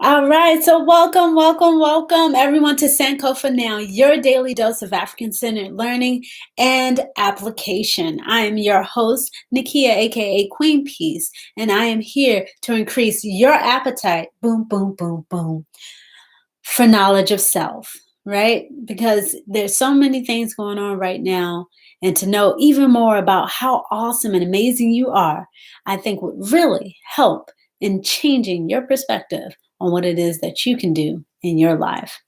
All right, so welcome everyone to Sankofa Now, your daily dose of African-centered learning and application. I am your host, Nakia, aka Queen Peace, and I am here to increase your appetite, boom, boom, boom, boom, for knowledge of self, right? Because there's so many things going on right now, and to know even more about how awesome and amazing you are, I think would really help in changing your perspective on what it is that you can do in your life.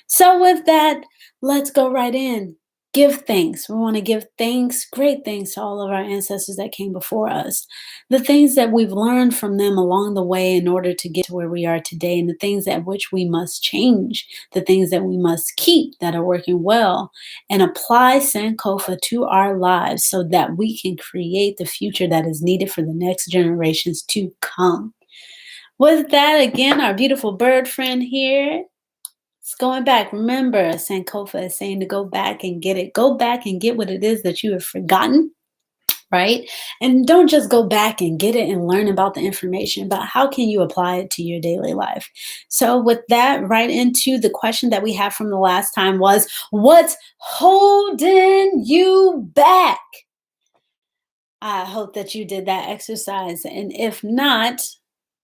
So, with that, let's go right in. Give thanks. We want to give thanks, great thanks to all of our ancestors that came before us. The things that we've learned from them along the way in order to get to where we are today, and the things at which we must change, the things that we must keep that are working well, and apply Sankofa to our lives so that we can create the future that is needed for the next generations to come. With that, again, our beautiful bird friend here. It's going back. Remember, Sankofa is saying to go back and get it. Go back and get what it is that you have forgotten, right? And don't just go back and get it and learn about the information, but how can you apply it to your daily life? So with that, right into the question that we had from the last time was, what's holding you back? I hope that you did that exercise. And if not,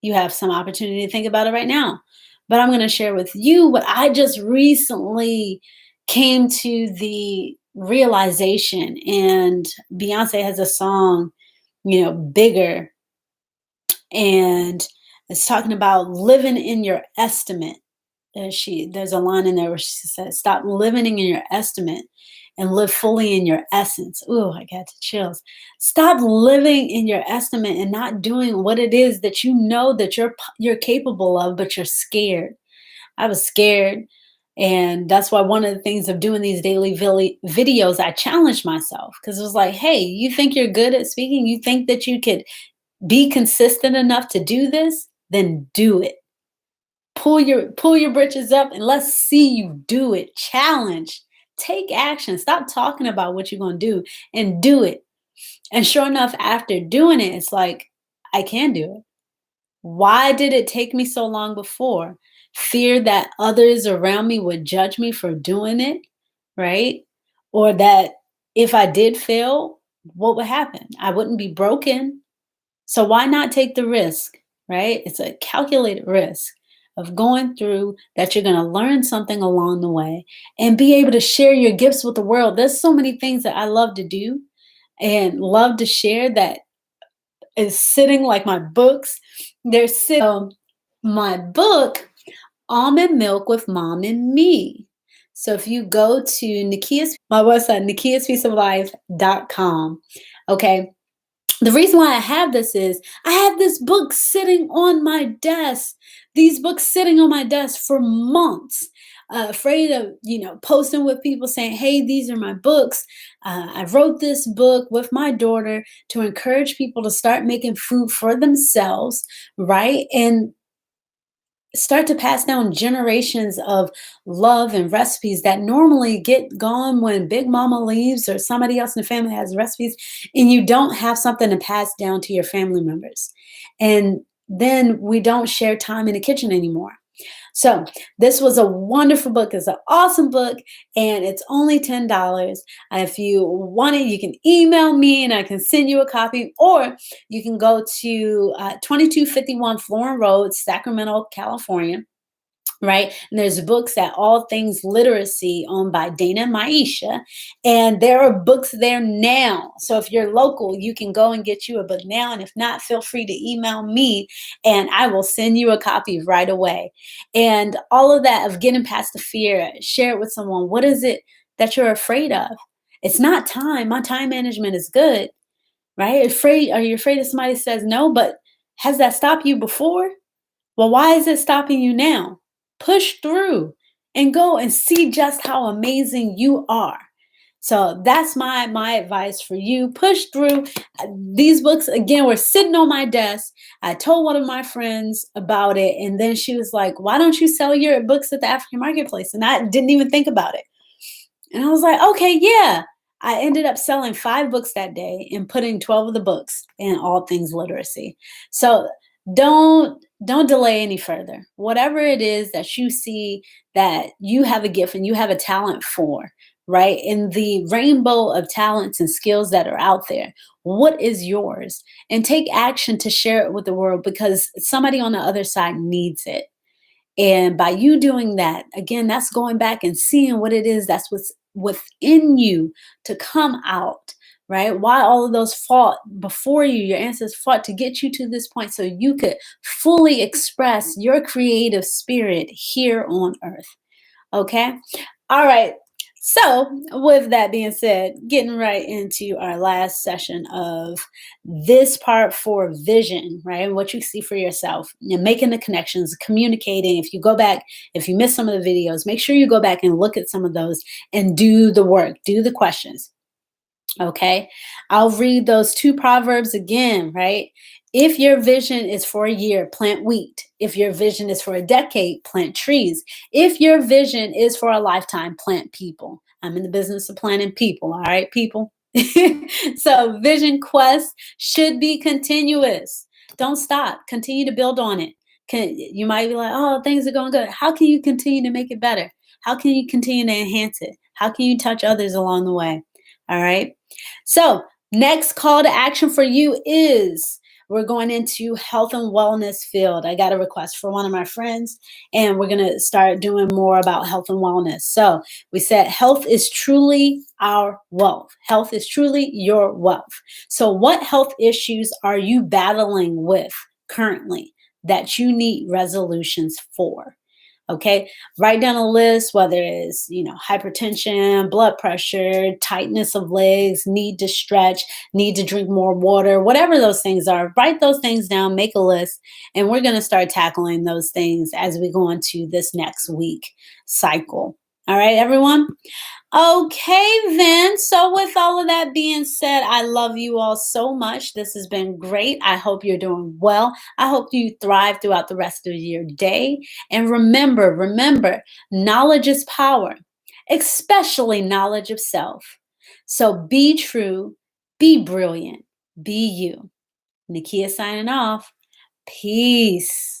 you have some opportunity to think about it right now. But I'm going to share with you what I just recently came to the realization. And Beyonce has a song, Bigger. And it's talking about living in your estimate. There's a line in there where she says, stop living in your estimate and live fully in your essence. Ooh, I got the chills. Stop living in your estimate and not doing what it is that you know that you're capable of, but you're scared. I was scared. And that's why one of the things of doing these daily videos, I challenged myself because it was like, hey, you think you're good at speaking? You think that you could be consistent enough to do this? Then do it. Pull your britches up and let's see you do it. Challenge. Take action. Stop talking about what you're going to do and do it. And sure enough, after doing it, it's like, I can do it. Why did it take me so long before? Fear that others around me would judge me for doing it, right? Or that if I did fail, what would happen? I wouldn't be broken. So why not take the risk, right? It's a calculated risk of going through that you're going to learn something along the way and be able to share your gifts with the world. There's so many things that I love to do and love to share that is sitting like my books. There's my book, Almond Milk with Mom and Me. So if you go to my website, nakiaspeaceoflife.com, okay, the reason why I have this is I had this book sitting on my desk, these books sitting on my desk for months, afraid of, posting with people saying, hey, these are my books. I wrote this book with my daughter to encourage people to start making food for themselves, right? And start to pass down generations of love and recipes that normally get gone when Big Mama leaves or somebody else in the family has recipes and you don't have something to pass down to your family members. And then we don't share time in the kitchen anymore. So this was a wonderful book. It's an awesome book, and it's only $10. If you want it, you can email me and I can send you a copy, or you can go to 2251 Florin Road, Sacramento, California. Right. And there's books at All Things Literacy owned by Dana and Maisha. And there are books there now. So if you're local, you can go and get you a book now. And if not, feel free to email me and I will send you a copy right away. And all of that of getting past the fear, share it with someone. What is it that you're afraid of? It's not time. My time management is good. Right. Are you afraid if somebody says no? But has that stopped you before? Well, why is it stopping you now? Push through and go and see just how amazing you are. So that's my advice for you. Push through. These books, again, were sitting on my desk. I told one of my friends about it, and then she was like, why don't you sell your books at the African marketplace? And I didn't even think about it. And I was like, okay, yeah. I ended up selling 5 books that day and putting 12 of the books in All Things Literacy. So don't Don't delay any further. Whatever it is that you see that you have a gift and you have a talent for, right? In the rainbow of talents and skills that are out there, what is yours? And take action to share it with the world because somebody on the other side needs it. And by you doing that, again, that's going back and seeing what it is that's what's within you to come out, right? Why all of those fought before you, your ancestors fought to get you to this point so you could fully express your creative spirit here on earth. Okay. All right. So, with that being said, getting right into our last session of this part for vision, right? What you see for yourself and making the connections, communicating. If you go back, if you missed some of the videos, make sure you go back and look at some of those and do the work, do the questions. Okay. I'll read those two proverbs again, right? If your vision is for a year, plant wheat. If your vision is for a decade, plant trees. If your vision is for a lifetime, plant people. I'm in the business of planting people. All right, people. So, vision quest should be continuous. Don't stop. Continue to build on it. You might be like, oh, things are going good. How can you continue to make it better? How can you continue to enhance it? How can you touch others along the way? All right. So, next call to action for you is we're going into health and wellness field. I got a request for one of my friends, and we're going to start doing more about health and wellness. So, we said health is truly our wealth. Health is truly your wealth. So, what health issues are you battling with currently that you need resolutions for? Okay, write down a list, whether it's, hypertension, blood pressure, tightness of legs, need to stretch, need to drink more water, whatever those things are. Write those things down, make a list, and we're going to start tackling those things as we go into this next week cycle. All right, everyone. Okay, then. So, with all of that being said, I love you all so much. This has been great. I hope you're doing well. I hope you thrive throughout the rest of your day. And remember, knowledge is power, especially knowledge of self. So, be true, be brilliant, be you. Nakia signing off. Peace.